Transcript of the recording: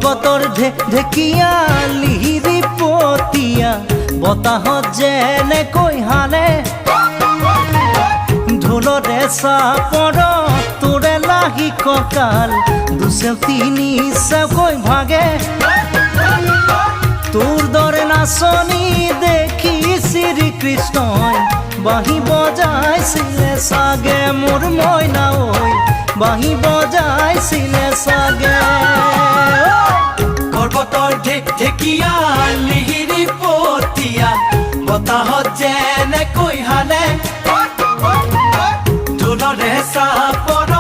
পৰ্বতৰ ঢেকীয়া লিহিৰি পতীয়া বতাহত যেনেকৈ হালে ঢোলৰে চাপৰ তোৰে লাগি কঁকাল দুচেও তিনি চেওকৈ ভাগে তোৰ দৰে নাচনি দেখি শ্ৰীকৃষ্ণই বাঁহী বজাইছিলে চাগে মোৰ মইনা ঐ বাঁহী বজাইছিলে চাগে পৰ্বতৰ ঢেকীয়া লিহিৰি পতীয়া বতাহত যেনেকৈ হালে ঢোলৰে চাপৰ